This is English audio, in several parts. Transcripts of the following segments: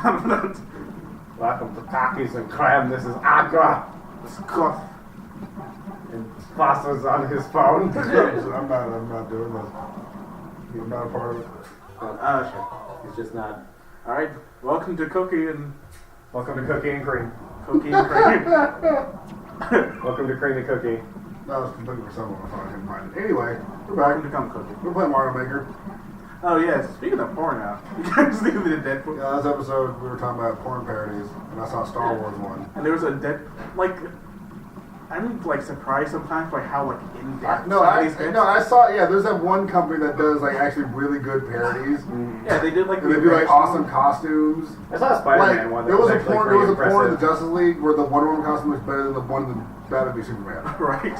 Welcome to Takis and Creme. This is Agra. This cuff. And Foster's on his phone. I'm not doing this. I'm not a part of it. Shit. He's just not. Alright, welcome to Cookie and... Welcome to Cookie and Cream. Cookie and Cream. Welcome to Creamy Cookie. That was completely for someone I couldn't find it. Anyway, we're Welcome back. to Come Cookie. We're playing Mario Maker. Oh yeah, speaking of porno, you guys think of the Deadpool? Yeah, last episode we were talking about porn parodies, and I saw Star Wars one. And there was a I'm like surprised sometimes by how like in depth I saw. Yeah, there's that one company that does like actually really good parodies. Yeah, they did like And they do like awesome costumes. I saw a Spider-Man one. There was a actually porn. pretty There was a porn in the impressive. Justice League where the Wonder Woman costume was better than the one in the Batman v Superman. Right.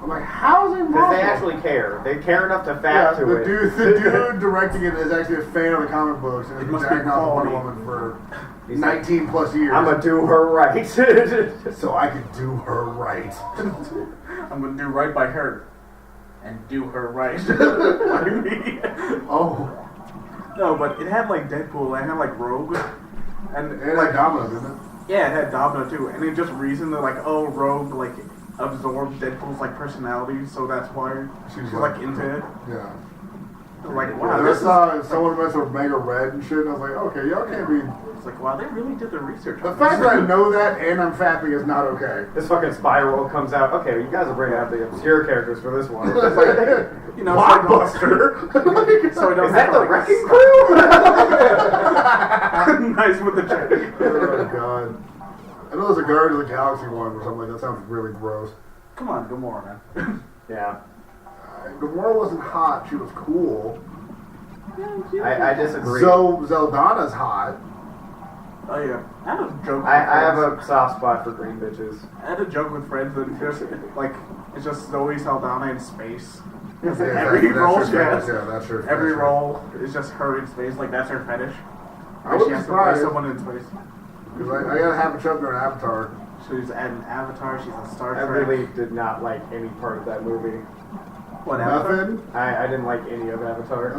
I'm like, how is it Because wrong? they actually care. They care enough to fact to the it. dude directing it is actually a fan of the comic books and has been acting out Wonder Woman for 19 plus years. I'm gonna do her right. So I could do her right. I'm gonna do right by her. And do her right. By me. Oh. No, but it had like Deadpool, it had like Rogue. And And like like Domino, didn't it? yeah, it had Domino too. And it just reasoned that like, oh, Rogue like absorbed Deadpool's like personality, so that's why she's like into it. Yeah. Like wow, I this saw someone mess with Mega Red and shit, and I was like, okay, y'all can't be. it's like wow, they really did the research. The on fact this. that I know that and I'm fapping is not okay. This fucking Spiral comes out. Okay, you guys are bringing out the obscure characters for this one. It's You know, Blockbuster. so I don't Is that have the to, like, Wrecking Crew? nice with the check. Oh god. I know there's a Guardians of the Galaxy one or something like that. Sounds really gross. Come on, Gamora, man. Yeah. Gamora wasn't hot. She was cool. I disagree. So Zeldana's hot. Oh yeah, I had a joke. I have a soft spot for green bitches. I had a joke with friends that just like it's just Zoe Saldana in space. Yeah, Every role her she has, fetish, yeah, that's her every fetish. role is just her in space. Like that's her fetish. I Like, was she has to play surprised. someone in space. Because I gotta have a chub during Avatar. She's an Avatar. She's a Star I Trek. really did not like any part of that movie. What Avatar? Nothing. I didn't like any of Avatar.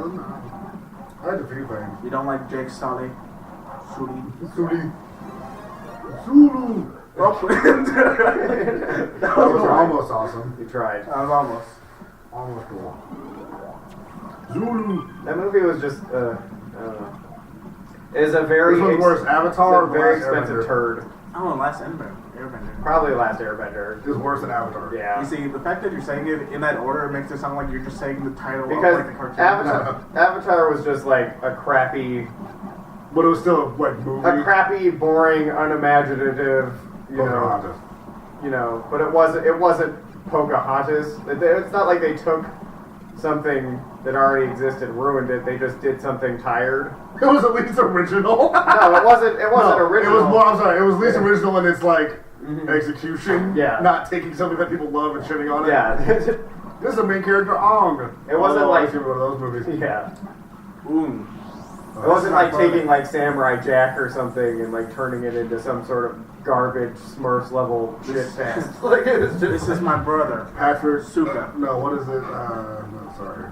I had a few things. You don't like Jake Sully? Sully. Zulu. Zulu. Oh, That was almost awesome. You tried. I was almost. Almost cool. Zulu. That movie was just, I don't know. It is a very, This was worse, Avatar or it's a very Last expensive Airbender? turd. Oh, Last Airbender. Probably Last Airbender. It's worse than Avatar. Yeah. You see, the fact that you're saying it in that order makes it sound like you're just saying the title Because of like the cartoon. Avatar was just like a crappy, But it was still a movie. boring, unimaginative, Pocahontas. but it wasn't Pocahontas. It's not like they took something that already existed, ruined it. They just did something tired. It was at least original. No, it wasn't. It wasn't No, original. It was more. I'm sorry. It was at least original in its like execution. Yeah. Not taking something that people love and shitting on it. Yeah. This is the main character, Ong. It wasn't like- I see one of those movies. Yeah. Ooh. It wasn't like taking like Samurai Jack or something and like turning it into some sort of garbage Smurfs level shit fest. Like it was just. This is my brother. Patrick. Suka. No, what is it? No, sorry.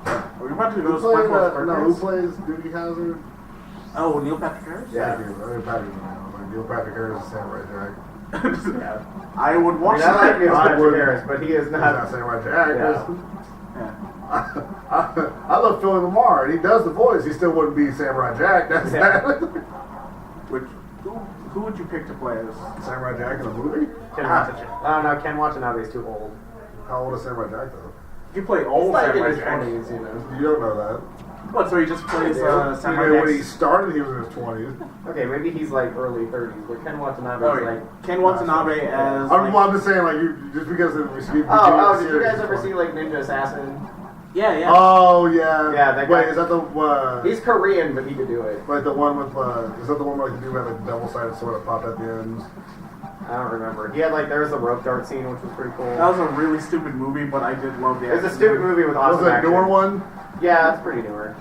Are we about to go Who plays, SpongeBob's who birthdays? plays Doogie Howser? Oh, Neil Patrick Harris? Yeah. Thank you. I mean, Patrick's the name. Like, Neil Patrick Harris is Samurai Jack. Yeah. I would I watch mean, I like that. Neil I Patrick would- Harris, but he is He's not not. Samurai Jack. Yeah. Yeah. I love Philly Lamar, and he does the voice. He still wouldn't be Samurai Jack. That's Yeah. Who would you pick to play as? Samurai Jack in a movie? Ken Watanabe. Oh no, Ken Watanabe is too old. How old is Samurai Jack though? You play He's old like in Samurai his Jack. 20s, you know. You don't know that. What, so he just plays Samurai You know, when he Jack? started, he was in his 20s. Okay, maybe he's like early 30s, but Ken Watanabe Oh, is yeah. like. Ken Watanabe as... I'm like- just saying, like, you just because it was. Oh, did you guys ever see like Ninja Assassin? Yeah, yeah. Oh yeah. Yeah, that Wait, guy- is that the He's Korean, but he could do it. like the one with is that the one where like the dude had like the double-sided sword that popped at the ends? I don't remember. He had like there was a rope dart scene, which was pretty cool. That was a really stupid movie, but I did love the It was a stupid movie with awesome Was it a action. newer one? Yeah, it's pretty newer.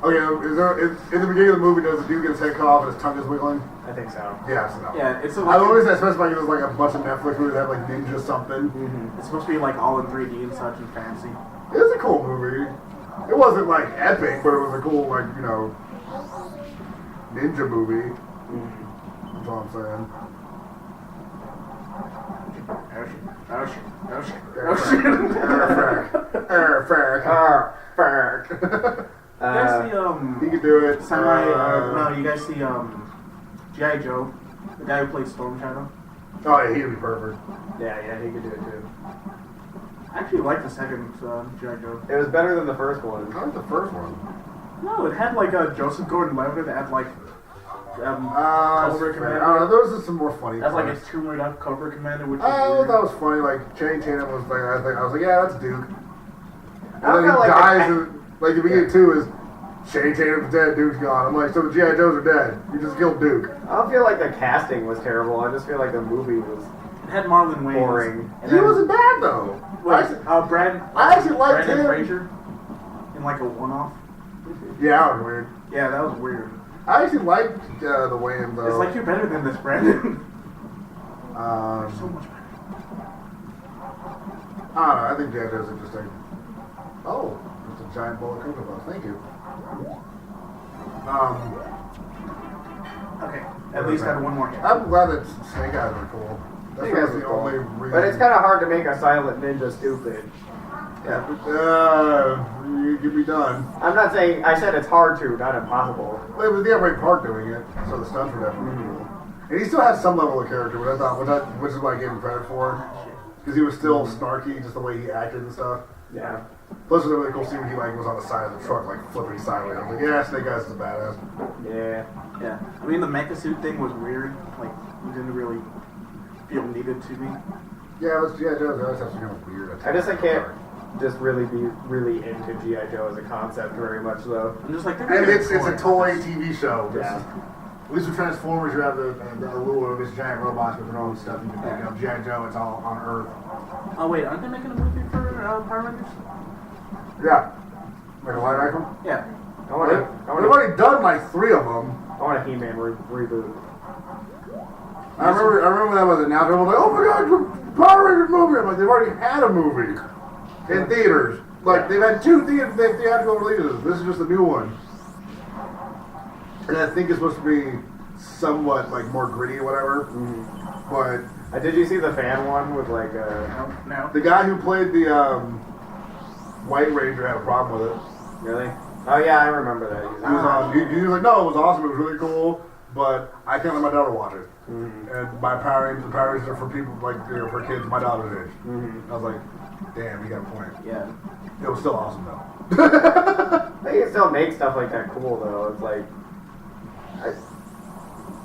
Okay, in the beginning of the movie, does the dude get his head cut off and his tongue is wiggling? I think so. Yeah, so no. Yeah, it's a, I always specify it was like a bunch of Netflix movies that have like ninja something. It's supposed to be like all in 3D and such and fancy. It was a cool movie. It wasn't like epic, but it was a cool like ninja movie. That's all I'm saying. Oh shit. You guys see He could do it. no, you guys see G.I. Joe, the guy who played Storm Shadow? Oh yeah, he'd be perfect. Yeah, he could do it too. I actually like the second G.I. Joe. It was better than the first one. I like the first one. No, it had like Joseph Gordon-Levitt that had like Cobra Commander. I don't know. Those are some more funny. That's like a turmeric up Cobra Commander, which Oh, that was funny. Like Channing Tatum was like, I was like, yeah, that's Duke. And I then he felt like dies. Like the beginning too is Channing Tatum's dead, Duke's gone. I'm like, so the G.I. Joes are dead. You just killed Duke. I don't feel like the casting was terrible. I just feel like the movie was it had Marlon Wayans. boring. He wasn't bad though. I actually liked Brandon him. Fraser in like a one-off. Yeah, that was weird. Yeah, that was weird. I actually liked the Wayans though. It's like you're better than this, Brandon. So much better. I don't know. I think G.I. Joe's interesting. Oh, it's a giant bowl of Cocoa Puffs. Thank you. Okay, at least I have one more. I'm glad that Snake Eyes are cool. That's Snake Eyes the are cool. only reason. But it's kind of hard to make a silent ninja stupid. Yeah. You can be done. I'm not saying, I said it's hard to, not impossible. Well, it was the Ray Park doing it, so the stunts were definitely cool. And he still has some level of character, which is what I gave him credit for. Because he was still snarky, just the way he acted and stuff. Yeah. Plus, it was a really cool scene when he was on the side of the truck, flipping sideways. I was like, yeah, Snake Eyes is a badass. Yeah. Yeah. I mean, the mecha suit thing was weird. Like, it didn't really feel needed to me. Yeah, Joe's always have some kind of weird. I can't just really be really into G.I. Joe as a concept very much, though. I'm just like, and it's a toy TV show. Yeah. At least with Transformers, you have the allure of these giant robots with their own stuff. You can pick up G.I. Joe, it's all on Earth. Oh, wait, aren't they making a movie for Power Rangers? Yeah. Like a live action? Yeah. They've already done like 3 of them. I want a He-Man reboot. I remember that was announced. I was like, oh my god, the Power Rangers movie. I'm like, they've already had a movie in theaters. Like, they've had 2 theatrical releases. This is just a new one. And I think it's supposed to be somewhat like more gritty or whatever. But did you see the fan one with like No. the guy who played the White Ranger had a problem with it. Really? Oh yeah, I remember that. He was like, no, it was awesome. It was really cool. But I can't let my daughter watch it. And my Power Rangers are for people for kids my daughter's age. I was like, damn, you got a point. Yeah. It was still awesome though. They can still make stuff like that cool though. It's like,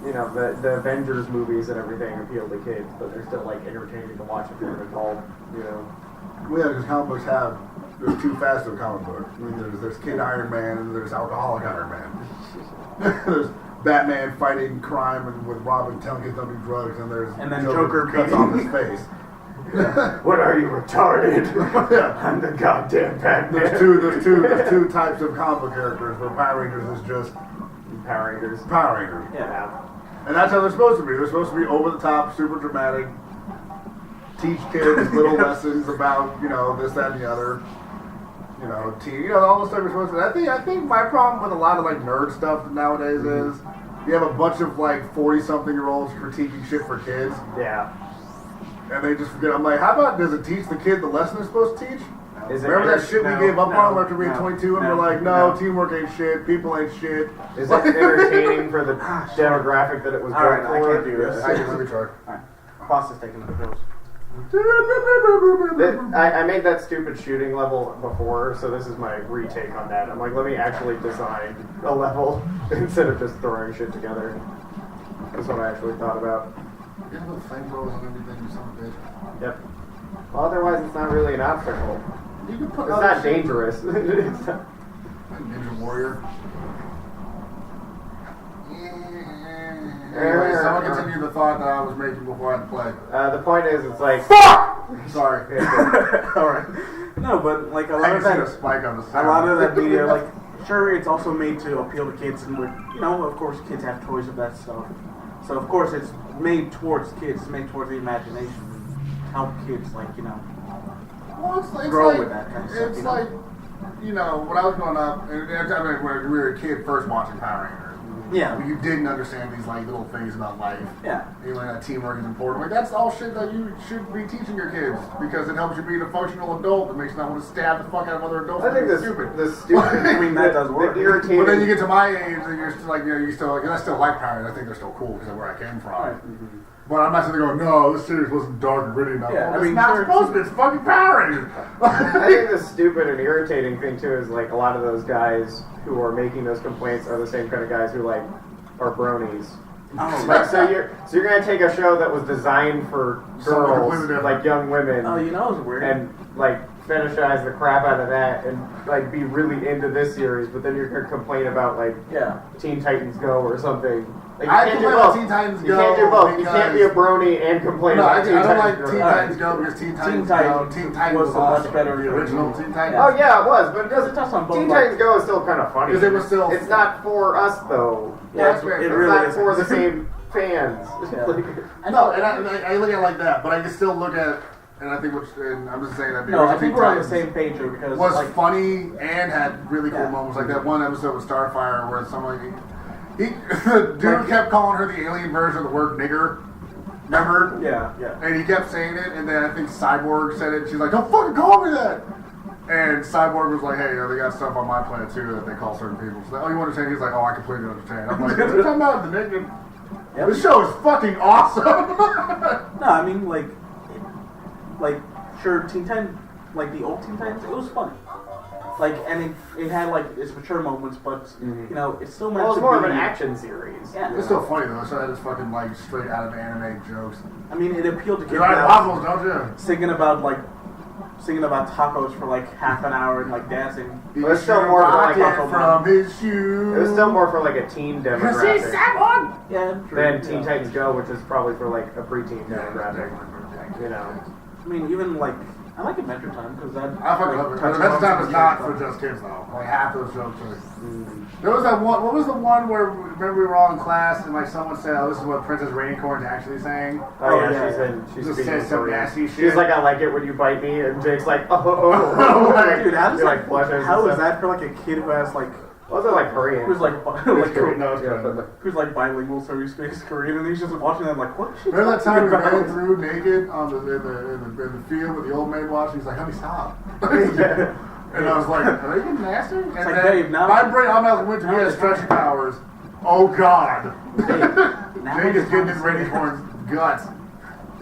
the Avengers movies and everything appeal to kids, but they're still like entertaining to watch if you're an adult. Well, yeah, because comic books there's 2 facets of comic book. There's Kid Iron Man and there's Alcoholic Iron Man. There's Batman fighting crime and with Robin telling kids don't do drugs, and then Joker cuts off his face. What are you, retarded? Yeah. I'm the goddamn Batman. There's two types of comic book characters, but Power Rangers is just Power Rangers. Power Rangers. Yeah. And that's how they're supposed to be. They're supposed to be over the top, super dramatic, teach kids little lessons about, this, that, and the other. All the stuff you're supposed to. I think my problem with a lot of nerd stuff nowadays is you have a bunch of 40-something-year-olds critiquing shit for kids. Yeah. And they just forget. I'm like, how about does it teach the kid the lesson they're supposed to teach? Remember that shit we gave up on after being 22 and we're like, no, teamwork ain't shit, people ain't shit. Is it entertaining for the demographic that it was built Alright, for? I can't do this. Let me try. Alright. Boss is taking the pills. I made that stupid shooting level before, so this is my retake on that. I'm like, let me actually design a level instead of just throwing shit together. That's what I actually thought about. You have flamethrowers on everything, you son of a bitch. Yep. Well, otherwise it's not really an obstacle. You can put It's not dangerous. Ninja Warrior. Anyway, someone continue the thought that I was making before I had to play. The point is, it's like... Fuck! Sorry. Alright. No, but a lot of that... a spike on the A lot of that media, sure, it's also made to appeal to kids, and of course, kids have toys of that stuff. So, of course, it's made towards kids, it's made towards the imagination, help kids, well, it's grow like, with that kind of stuff. It's like, when I was growing up, when we were a kid first watching Power Rangers, Yeah. Where you didn't understand these like little things about life. Yeah. You learn that teamwork is important. Like that's all shit that you should be teaching your kids because it helps you be a functional adult. It makes you not want to stab the fuck out of other adults. I think it's the stupid. I mean, that does work. The irritating. But then you get to my age and you're still like, you know, you still like, and I still like Power Rangers. I think they're still cool because of where I came from. Right. Mm-hmm. But I'm not sitting there going, no, this series wasn't dark and gritty enough. Yeah, Well, I mean, it's not sure. supposed to be. It's fucking Power Rangers. I think the stupid and irritating thing too is like a lot of those guys who are making those complaints are the same kind of guys who like are bronies. Oh, Like so you're gonna take a show that was designed for Something girls, completely different. like young women, oh, you know, it's weird. and like fetishize the crap out of that, and like be really into this series, but then you're gonna complain about like yeah. Teen Titans Go or something. Like, I complain about Teen Titans You Go can't do both. You because- can't be a brony and complain No, I about Teen don't Titans like Go. Teen Titans Go because Teen Titans Go. Teen Titans was was a much awesome. better The original Teen Titans. Yeah. Oh yeah, it was, but it doesn't. It touched on both, Teen like- Titans Go is still kind of funny Because it was still- It's not for us though. Yeah, That's right. it It's really not is. for the same fans. Yeah. I know, and I look at it like that, but I can still look at, and I think, and I'm just saying that the No, I original think Teen we're on the Titans same page here because was like, funny and had really cool Yeah. moments. Like that one episode with Starfire where someone the dude kept calling her the alien version of the word nigger. Remember? yeah. And he kept saying it, and then I think Cyborg said it. And she's like, "Don't fucking call me that." And Cyborg was like, "Hey, you know, they got stuff on my planet too that they call certain people." So, "Oh, you understand?" He's like, "Oh, I completely understand." I'm like, "You're talking about the nigga." Yep. This show is fucking awesome. No, I mean like sure, Teen Titans, like the old Teen Titans, it was funny. Like, and it had like its mature moments, but you know, it's still meant Well, it's to more of be an action series. Yeah. It's still funny though. So that is fucking like straight out of anime jokes. I mean, it appealed to kids You like now, waffles, don't you? singing about tacos for like half an hour and like dancing. But it's still more for, like, Rocket from his shoes. It was still more for like a teen demographic Yeah, true. than Teen Yeah. Titans Go, which is probably for like a preteen demographic. You know. I mean, even like I like Adventure Time because that. I fucking love it. Adventure Time is not for just kids though. Like half those jokes are. There was that one. What was the one where remember we were all in class and like someone said, "Oh, this is what Princess Raincorn's actually saying." Oh yeah, yeah, she's Just speaking said some Korean. nasty She's shit. like, "I like it when you bite me," and Jake's like, "Oh." Dude, how does He, that? blushes How and is stuff. that for like a kid who has like Was it like Korean? who's like It's Korean. No, it's Yeah, Korean. but- who's like bilingual, so he speaks Korean, and he's just watching them like, what? Is she Remember that time we talking ran about? through naked on in the field with the old maid watching? He's like, "Honey, stop." Yeah. And I was like, "Are they getting nasty?" And like, then babe, now- my brain automatically went to he now has it's stretching time. powers. Oh God. now Jake is it's getting time it to ready say for his guts.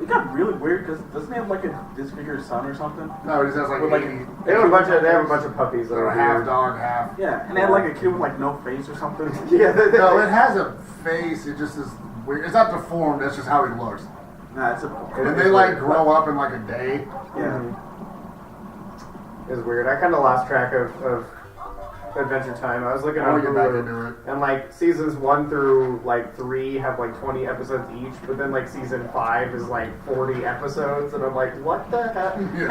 It got really weird because doesn't he have like a disfigured son or something? No, he just has like With, like, 80. They have a bunch of puppies that They're are half weird. dog, half. Yeah, and they had like a kid with like no face or something. Yeah, No, it has a face. It just is weird. It's not deformed. That's just how he looks. Nah, it's a. And they like grow up in like a day. Yeah. It's weird. I kind of lost track of Adventure Time. I was looking I on want to get back Hulu, into it. and like seasons 1 through like 3 have like 20 episodes each, but then like season 5 is like 40 episodes, and I'm like, what the hell? Yeah.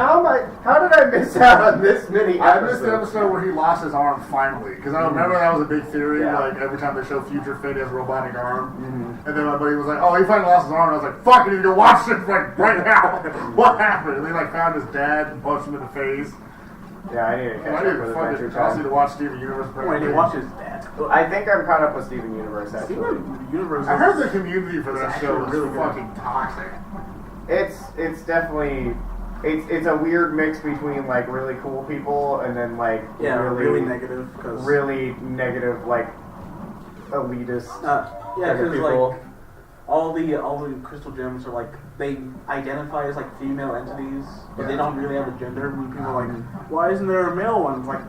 How did I miss out on this many I episodes? missed the episode where he lost his arm finally. Because I remember that was a big theory. Yeah. Like every time they show Future Fit, he has a robotic arm. And then my buddy was like, "Oh, he finally lost his arm." And I was like, "Fuck, I need to go watch this like right now." What happened? And they like found his dad and punched him in the face. Yeah, I need to And catch I up need with to Adventure fucking also need to Time. watch Steven Universe. Wait, he watches that. I think I'm caught up with Steven Universe actually. Steven Universe. I heard the community for that It's show actually is really good. fucking toxic. It's definitely it's a weird mix between like really cool people and then like really negative because really negative like elitist yeah, kind of because people. like all the crystal gems are like they identify as like female entities, but they don't really have a gender. When people are like, why isn't there a male one? It's like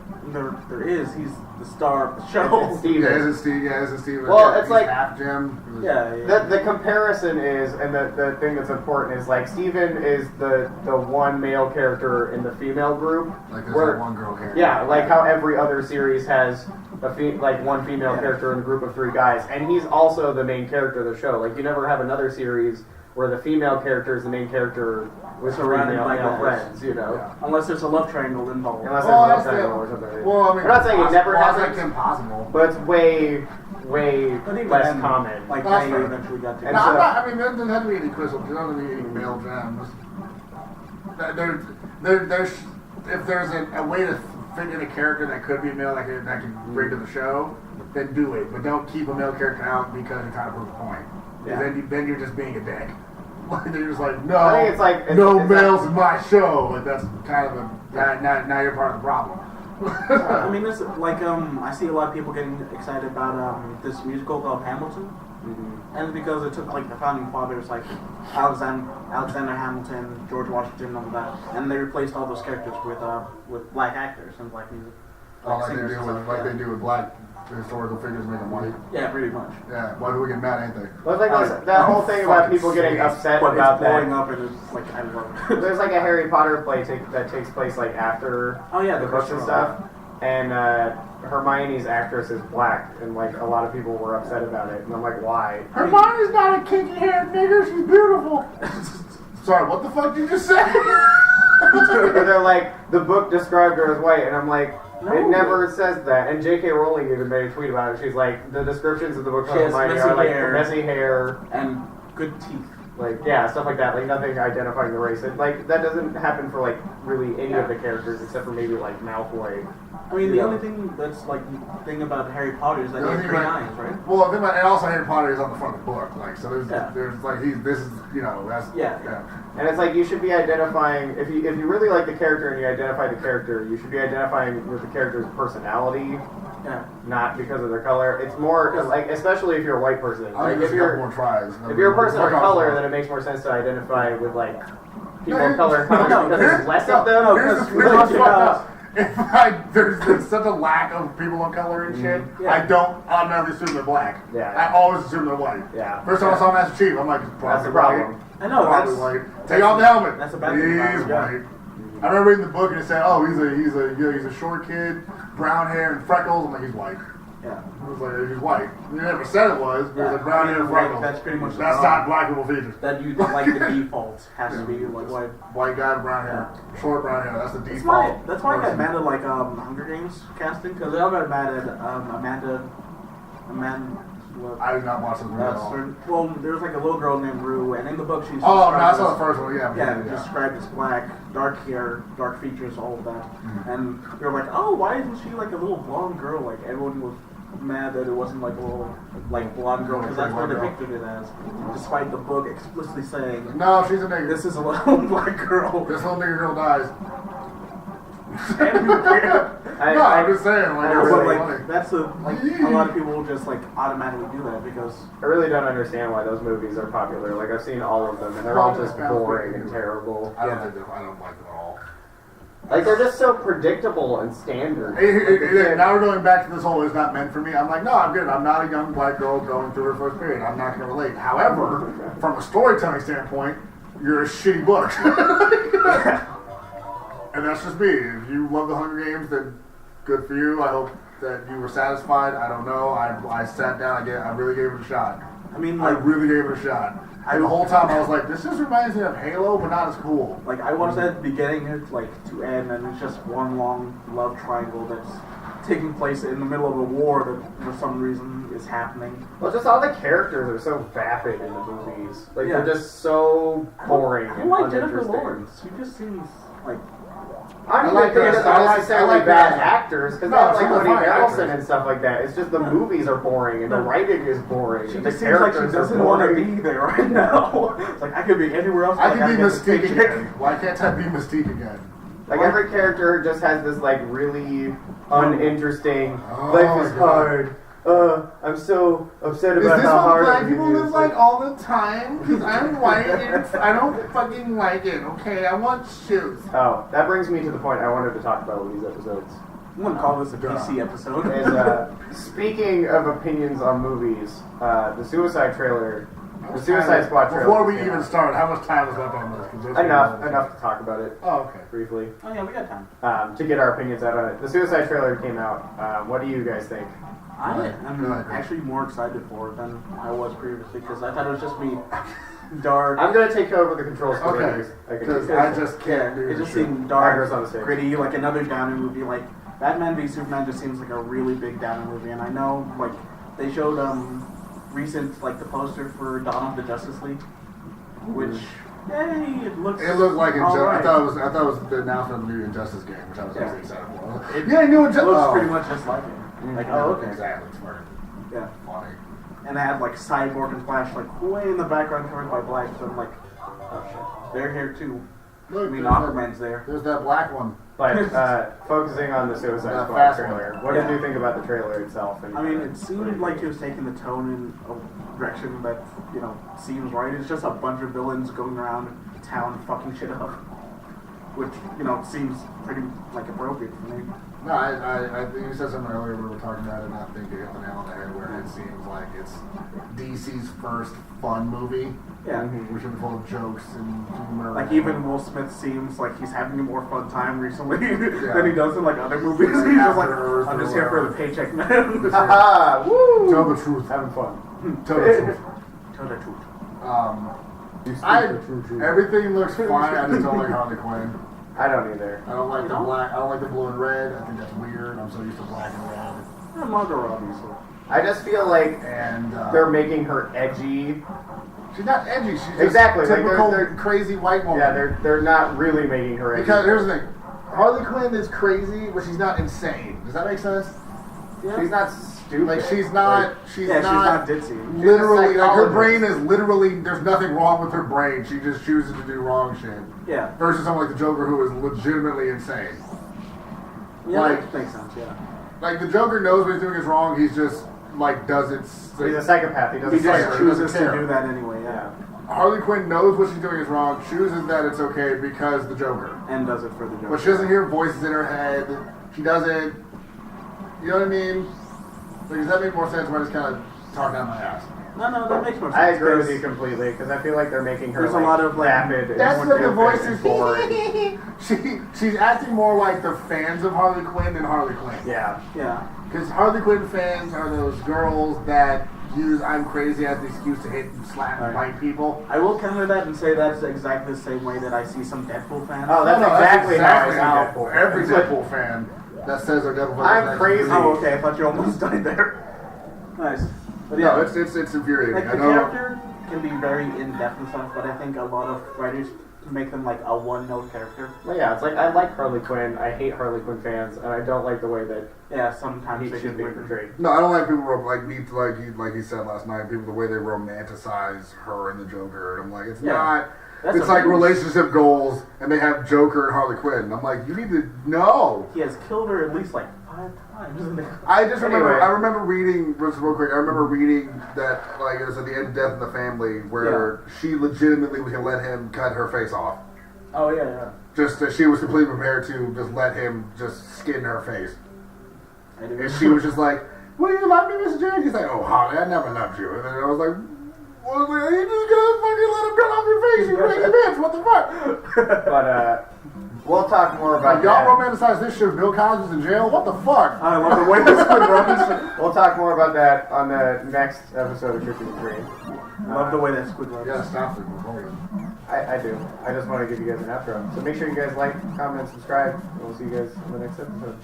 there is. He's the star of the show. It's Steven. Yeah, isn't Steve? Yeah, isn't Steve? Well, yeah, it's he's like- half Gem. Yeah. The comparison is, and the thing that's important is like Steven is the one male character in the female group. Like there's where- that one girl character. Yeah, like how every other series has like one female Yeah. character in a group of 3 guys, and he's also the main character of the show. Like you never have another series where the female character is the main character with 3 Surrounded male by male guys. friends, you know. Yeah. Unless there's a love triangle involved. Unless Well, there's a that's triangle or something. Well, I mean, I'm not saying it never happens, It's impossible. but it's way But even less then, common. Like That's they fair. eventually got And No, together. so- I'm not. I mean, there doesn't have to be any crystal. There doesn't have to be any male gems. There's if there's a way to fit in a character that could be male that can bring to the show, then do it. But don't keep a male character out because you're trying to prove a point. Yeah. Then you're just being a dick. They're just like, no, I think it's like no it's males in my show. Like that's kind of now you're part of the problem. I mean, this like I see a lot of people getting excited about this musical called Hamilton, and it's because it took like the founding fathers like Alexander Hamilton, George Washington, all that, and they replaced all those characters with black actors and black music. Like singers and stuff like they that. do with black historical figures, make them white. Yeah, pretty much. Yeah, why do we get mad, ain't they? Well, it's like that whole thing about people getting upset But about it's blowing that. up, and it's like I love it. There's like a Harry Potter play that takes place like after the books and stuff, and Hermione's actress is black, and like a lot of people were upset about it, and I'm like, why? Hermione's not a kinky-haired nigger. She's beautiful. Sorry, what the fuck did you just say? And they're like, the book described her as white, and I'm like, No. it never says that. And J.K. Rowling even made a tweet about it. She's like, the descriptions of the book She has Hermione messy are like hair. messy hair, and good teeth. like stuff like that. Like nothing identifying the race. And like that doesn't happen for like really any of the characters except for maybe like Malfoy. I mean, the only thing that's like thing about Harry Potter is that he has 3 eyes, right? Well, and also Harry Potter is on the front of the book, like so. Yeah. There's like this is that's Yeah. And it's like you should be identifying if you really like the character and you identify the character, you should be identifying with the character's personality, Yeah. not because of their color. It's more like, especially if you're a white person. I Like think if a couple you're more tries. if you're a person of color, then it makes more sense to identify with like people of color because there's less of them. Here's what's fucked up. There's such a lack of people of color and shit. Yeah. I don't automatically assume they're black. Yeah. I always assume they're white. Yeah. First time I saw Master Chief, I'm like, That's the probably problem. white. I know, Probably that's- white. Take off the helmet. that's a bad thing about He's it, yeah. white. I remember reading the book and it said, oh, he's a short kid, brown hair and freckles. I'm like, he's white. Yeah. It was like, he's white. They never said it was, but it was like brown hair and freckles. That's pretty much That's not black people features. that you like the default has to be like white. White guy, brown hair, short brown hair. That's the default. That's why I got person. mad at like Hunger Games casting because they all got mad at Amanda. I did not watch this movie at all. Well, there's like a little girl named Rue, and in the book she's Oh, no, I described saw the as- first one, yeah. Yeah, described as black, dark hair, dark features, all of that. And they're like, oh, why isn't she like a little blonde girl? Like everyone was mad that it wasn't like a little like blonde girl because that's what they depicted it as, despite the book explicitly saying No, she's a nigger. this is a little black girl. This little nigger girl dies. I'm just saying, like, I it's really- really funny. That's a lot of people will just like automatically do that because I really don't understand why those movies are popular. Like I've seen all of them, and they're all just boring and terrible. I don't like them at all. Like they're just so predictable and standard. Now we're going back to this whole "it's not meant for me." I'm like, no, I'm good. I'm not a young black girl going through her first period. I'm not going to relate. However, from a storytelling standpoint, you're a shitty book. And that's just me. If you love the Hunger Games, then good for you. I hope that you were satisfied. I don't know. I sat down again. I really gave it a shot. I mean, I like, really gave it a shot. And the whole time I was like, this just reminds me of Halo, but not as cool. like I watched that beginning to end, and it's just one long love triangle that's taking place in the middle of a war that for some reason is happening. Well, just all the characters are so vapid in the movies. Like Yeah. they're just so boring I and like Jennifer uninteresting. Lawrence. She just seems like I'm I not like saying her. that I they're like- necessarily I like bad her. actors, because No, that's she's like a Woody fine Harrelson actress. and stuff like that. It's just the movies are boring and the No. writing is boring. she and the just seems like she characters are doesn't want to boring. be there right now. It's like I could be anywhere else. I but can be gotta get this Mystique paycheck. again. Why can't I be Mystique again? Like every character just has this like really uninteresting. Oh Life is my God. hard. I'm so upset Is about this how what hard black it people is. live like all the time? Because I'm white and I don't fucking like it, okay? I want shoes. Oh, that brings me to the point I wanted to talk about with these episodes. I'm gonna call this a PC episode. Is speaking of opinions on movies, the Suicide trailer, the Suicide Squad trailer. Before we came even out. start, how much time is left on this? 'Cause there's Enough to talk about it Oh, okay. briefly. Oh yeah, we got time. To get our opinions out on it. The Suicide trailer came out. What do you guys think? I'm actually more excited for it than I was previously because I thought it was just be dark. I'm gonna take over the controls for Okay. this. Because I just can't do It this just shit. seemed Tigers dark, on the stage. gritty, like another Downer movie. Like Batman v Superman just seems like a really big Downer movie, and I know like they showed recent like the poster for Dawn of the Justice League, which Yay! It looks. It looked like all right. I thought it was the announcement of the new Injustice game, which I was actually excited for. It, Yeah, new it Injustice. looks pretty much just like it. Like, oh, okay. Exactly. It's fucking Yeah. funny. And I had like Cyborg and Flash like way in the background covered by black, so I'm like, oh shit. They're here too. Look, I mean, there's Aquaman's there. There's that black one. But focusing on the Suicide That Squad fast trailer, one. what did Yeah. you think about the trailer itself? And, I mean, it seemed like he was taking the tone in a direction that, you know, seems right. It's just a bunch of villains going around town fucking shit up. Which, you know, seems pretty, like, appropriate for me. No, I think you said something earlier we were talking about it, and I think you hit the nail on the head where it seems like it's DC's first fun movie. Yeah. Which is full of jokes and humor. Like, even Will Smith seems like he's having a more fun time recently Yeah. than he does in, like, other movies. Like He's just like, After Earth I'm or just here for the whatever. paycheck, man. Haha! Woo! Tell the truth. Having fun. Tell the truth. Tell the truth. You speak I the true truth. everything looks fine. I just don't like Harley Quinn. I don't either. I don't like You the don't? black. I don't like the blue and red. I think that's weird. I'm so used to black and red. Yeah, Margot Robbie, so. I just feel like And they're making her edgy. she's not edgy. She's just Exactly, like, typical they're- crazy white woman. Yeah, they're not really making her edgy. Because here's the thing, Harley Quinn is crazy, but she's not insane. Does that make sense? Yeah. She's not stupid. Like she's not. She's Yeah, not. she's not ditzy. Literally, like her psychologist. brain is literally. There's nothing wrong with her brain. She just chooses to do wrong shit. Yeah. Versus someone like the Joker who is legitimately insane. Yeah, Like- that makes sense, yeah. Like the Joker knows what he's doing is wrong. He's just like does it. He's a psychopath. He He doesn't just care. doesn't chooses to care. do that anyway, yeah. Harley Quinn knows what she's doing is wrong. Chooses that it's okay because the Joker. And does it for the Joker. But she doesn't hear voices in her head. She doesn't. You know what I mean? Like, does that make more sense when I just kind of talk down my ass? No, that makes more sense. I agree with 'cause you completely because I feel like they're making her There's a lot of, like, vapid. and That's what the stupid voice and is. boring. She's acting more like the fans of Harley Quinn than Harley Quinn. Yeah. Yeah. Because Harley Quinn fans are those girls that use "I'm crazy" as an excuse to hit and slap and Right. bite people. I will counter that and say that's exactly the same way that I see some Deadpool fans. Oh, that's No, exactly how I see how Deadpool. every It's like, Deadpool fan that says they're Deadpool fans. I'm is crazy. Oh, okay. I thought you almost died there. Nice. But yeah, No, it's infuriating. like I the know. character can be very in-depth and stuff, but I think a lot of writers make them like a one-note character. Well, yeah, it's like I like Harley Quinn. I hate Harley Quinn fans, and I don't like the way that Yeah, sometimes they she's get being weird. portrayed. No, I don't like people like he said last night. People the way they romanticize her and the Joker. And I'm like, it's Yeah. not. That's It's a like weird- relationship goals, and they have Joker and Harley Quinn. I'm like, you need to know. He has killed her at least like 5 times. I just remember. Anyway. I remember reading just real quick. I remember reading that like it was at the end of Death in the Family where she legitimately was gonna let him cut her face off. Oh yeah. Just that she was completely prepared to just let him just skin her face. I do. And she was just like, "Will you love me, Mr. Jack?" He's like, "Oh, Holly, I never loved you." And then I was like, "Well, you just gotta fucking let him cut off your face, you crazy bitch! What the fuck?" But we'll talk more about Like, y'all that. romanticize this shit. Bill Cosby's in jail. What the fuck? I love the way this one runs. We'll talk more about that on the next episode of Tripping the Dream. I love the way that squid runs. You gotta stop it before you. I do. I just want to give you guys an outro. So make sure you guys like, comment, subscribe, and we'll see you guys in the next episode.